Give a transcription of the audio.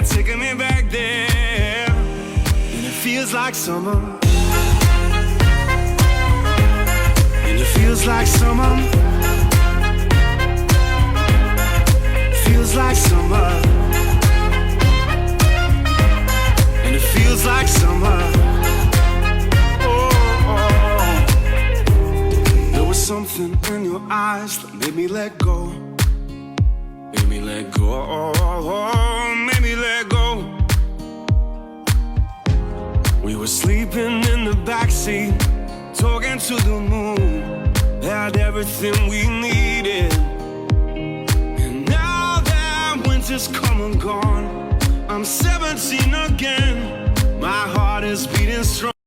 taking me back there. And it feels like summer. And it feels like summer. Feels like summer. And it feels like summer. Something in your eyes that made me let go. Made me let go. Made me let go. We were sleeping in the backseat, talking to the moon. Had everything we needed. And now that winter's come and gone, I'm 17 again. My heart is beating strong.